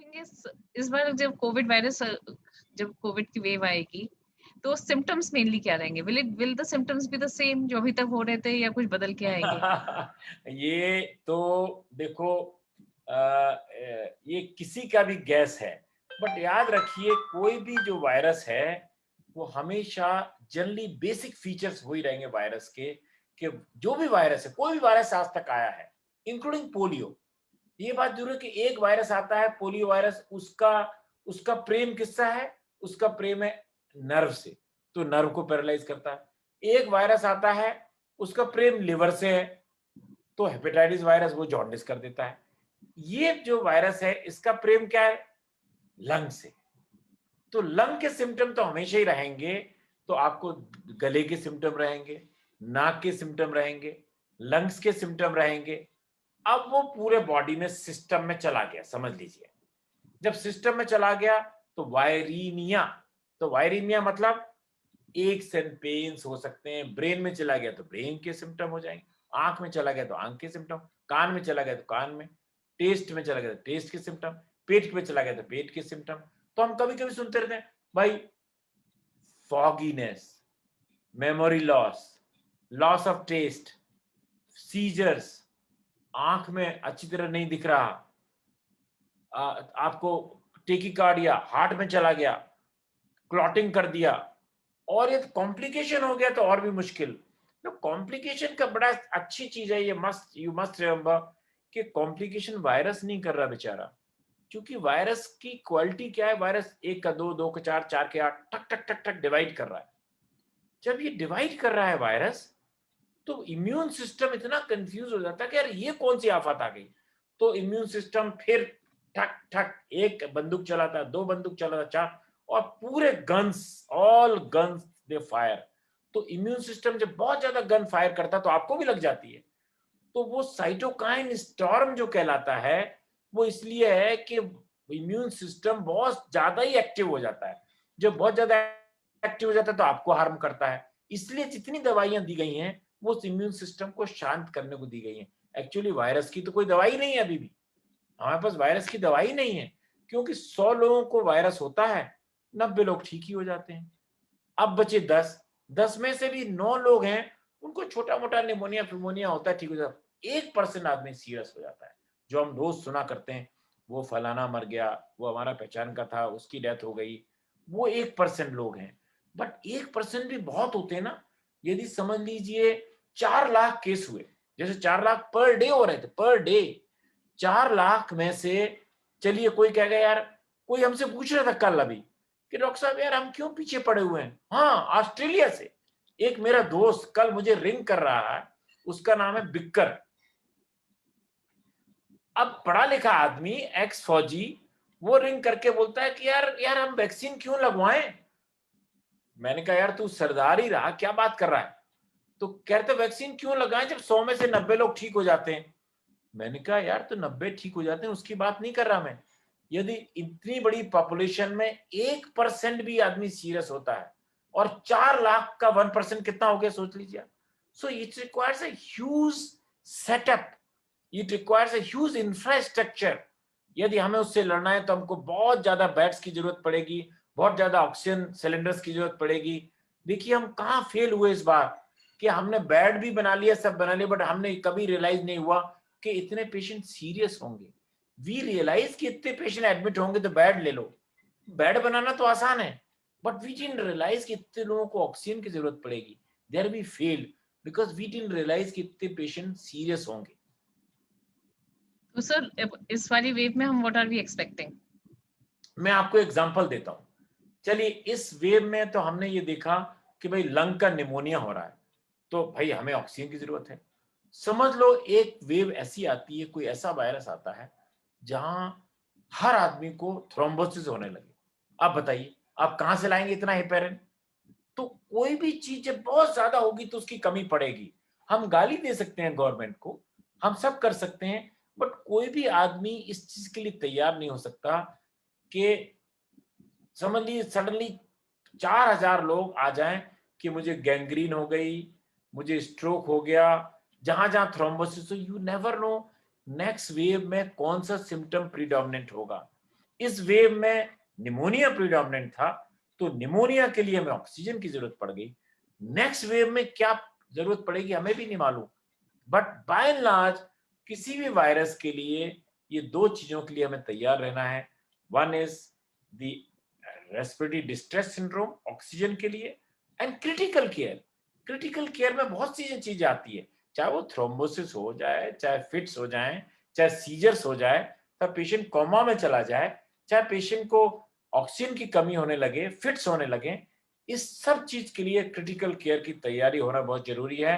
Thing इस बार जब Covid virus जब कोविड की वेव आएगी, तो सिम्पटम्स मेनली क्या रहेंगे? Will the symptoms be the same जो अभी तक हो रहे थे या कुछ बदल के आएँगे? ये तो देखो ये किसी का भी गैस है, बट याद रखिए कोई भी जो वायरस है वो हमेशा जनरली बेसिक फीचर्स वही रहेंगे वायरस के, कि जो भी वायरस है, कोई भी वायरस आज तक आया है, इंक्लूडिंग पोलियो, ये बात जरूर है कि एक वायरस आता है पोलियो वायरस, उसका उसका प्रेम किससा है? उसका प्रेम है नर्व से, तो नर्व को पैरालाइज करता है। एक वायरस आता है, उसका प्रेम लिवर से है, तो हेपेटाइटिस वायरस वो जॉन्डिस कर देता है। ये जो वायरस है इसका प्रेम क्या है? लंग से। तो लंग के सिम्टम तो हमेशा ही रहेंगे। तो आपको गले के सिम्टम रहेंगे, नाक के सिम्टम रहेंगे, लंग्स के सिम्टम रहेंगे। अब वो पूरे बॉडी में सिस्टम में चला गया, समझ लीजिए। जब सिस्टम में चला गया तो वायरीमिया, तो वायरीमिया मतलब एक्स एंड पेन्स हो सकते हैं, ब्रेन में चला गया तो ब्रेन के सिम्टम हो जाएंगे, आंख में चला गया तो आंख के सिम्टम, कान में चला गया तो कान में, टेस्ट में चला गया तो टेस्ट के सिम्टम, पेट में चला गया तो पेट के सिम्टम। तो हम कभी कभी सुनते रहते हैं भाई, fogginess, memory loss, loss of taste, seizures, आंख में अच्छी तरह नहीं दिख रहा, आपको टेकिकार्डिया, हार्ट में चला गया, क्लॉटिंग कर दिया, और ये कॉम्प्लिकेशन हो गया तो और भी मुश्किल। तो कॉम्प्लिकेशन का बड़ा अच्छी चीज है, ये मस्ट यू मस्ट रिमेंबर कि कॉम्प्लिकेशन वायरस नहीं कर रहा बेचारा, क्योंकि वायरस की क्वालिटी क्या है? वायरस एक का दो, दो का चार, चार के आठ, ठक ठक ठक ठक डिवाइड कर रहा है। जब ये डिवाइड कर रहा है वायरस, तो इम्यून सिस्टम इतना कंफ्यूज हो जाता है कि यार ये कौन सी आफत आ गई। तो इम्यून सिस्टम फिर ठक ठक, एक बंदूक चलाता है, दो बंदूक चलाता है, चार, और पूरे guns, all guns they fire. तो इम्यून सिस्टम जब बहुत ज्यादा गन फायर करता है तो आपको भी लग जाती है। तो वो साइटोकाइन स्टॉर्म जो कहलाता है, वो इसलिए है कि इम्यून सिस्टम बहुत ज्यादा ही एक्टिव हो जाता है। जब बहुत ज्यादा एक्टिव हो जाता है तो आपको हार्म करता है। इसलिए जितनी दवाइयां दी गई हैं वो उस इम्यून सिस्टम को शांत करने को दी गई हैं। एक्चुअली वायरस की तो कोई दवाई नहीं है अभी भी, हमारे पास वायरस की दवाई नहीं है, क्योंकि 100 लोगों को वायरस होता है, 90 लोग ठीक ही हो जाते हैं। अब बचे 10, 10 में से भी 9 लोग हैं उनको छोटा मोटा निमोनिया फिमोनिया होता है, ठीक हो जाता है। 1% आदमी सीरियस हो जाता है, जो हम रोज सुना करते हैं, वो फलाना मर गया, वो हमारा पहचान का था, उसकी डेथ हो गई। वो 1% लोग हैं, बट 1% भी बहुत होते हैं ना। यदि समझ लीजिए 4 लाख केस हुए, जैसे 4 लाख पर डे हो रहे थे, पर डे 4 लाख में से, चलिए कोई कहेगा यार, कोई हमसे पूछ रहा था कल अभी कि डॉक्टर साहब यार हम क्यों पीछे पड़े हुए हैं। हाँ, ऑस्ट्रेलिया से एक मेरा दोस्त कल मुझे रिंग कर रहा है, उसका नाम है बिक्कर। अब पढ़ा लिखा आदमी, एक्स फौजी, वो रिंग करके बोलता है कि यार यार हम वैक्सीन क्यों लगवाएं। मैंने कहा यार तू सरदार ही रहा, क्या बात कर रहा है। तो कहते वैक्सीन क्यों लगाएं जब 100 में से 90 लोग ठीक हो जाते हैं। मैंने कहा यार तो 90 ठीक हो जाते हैं उसकी बात नहीं कर रहा मैं। यदि इतनी बड़ी पॉपुलेशन में 1% भी आदमी सीरियस होता है, और 4 लाख का 1% कितना हो गया सोच लीजिए। So it requires a huge setup, it requires a huge infrastructure. यदि हमें उससे लड़ना है तो हमको बहुत ज्यादा बेड्स की जरूरत पड़ेगी, बहुत ज्यादा ऑक्सीजन सिलेंडर्स की जरूरत पड़ेगी। देखिए हम कहाँ फेल हुए इस बार, कि हमने बेड भी बना लिया, सब बना लिया, बट हमने कभी रियलाइज नहीं हुआ कि इतने पेशेंट सीरियस होंगे। वी रियलाइज कि इतने पेशेंट एडमिट होंगे तो बेड ले लो, बेड बनाना तो आसान है, बट वी डिडंट रियलाइज कि इतने लोगों को ऑक्सीजन की जरूरत पड़ेगी। There we failed because we didn't realise कि इतने पेशेंट सीरियस होंगे। तो सर इस वाली वेव में हम व्हाट आर वी एक्सपेक्टिंग? मैं आपको एग्जांपल देता हूं। चलिए इस वेव में तो हमने ये देखा कि भाई लंग का निमोनिया हो रहा है, तो भाई हमें ऑक्सीजन की जरूरत है। समझ लो एक वेव ऐसी आती है, कोई ऐसा वायरस आता है जहां हर आदमी को थ्रोम्बोसिस होने लगे। आप बताइए आप कहां से लाएंगे इतना हेपेरिन? तो कोई भी चीज जब बहुत ज्यादा होगी तो उसकी कमी पड़ेगी। हम गाली दे सकते हैं गवर्नमेंट को, हम सब कर सकते हैं, बट कोई भी आदमी इस चीज के लिए तैयार नहीं हो सकता कि समझ लीजिए सडनली 4,000 लोग आ जाएं कि मुझे गैंग्रीन हो गई, मुझे स्ट्रोक हो गया, जहां जहां थ्रोम्बोसिस हो। You never know next wave में कौन सा सिम्टम प्रीडोमिनेंट होगा। इस वेव में निमोनिया प्रीडोमिनेंट था, तो निमोनिया के लिए हमें ऑक्सीजन की जरूरत पड़ गई। नेक्स्ट वेव में क्या जरूरत पड़ेगी हमें भी नहीं मालूम, बट बाय एंड लार्ज किसी भी वायरस के लिए ये दो चीजों के लिए हमें तैयार रहना है। One is the respiratory distress syndrome oxygen के लिए, and critical care. Critical care में बहुत सी चीजें आती है, चाहे वो थ्रोम्बोसिस हो जाए, चाहे फिट्स हो जाए, चाहे सीजर्स हो जाए, चाहे पेशेंट कोमा में चला जाए, चाहे पेशेंट को ऑक्सीजन की कमी होने लगे, फिट्स होने लगे, इस सब चीज के लिए क्रिटिकल केयर की तैयारी होना बहुत जरूरी है।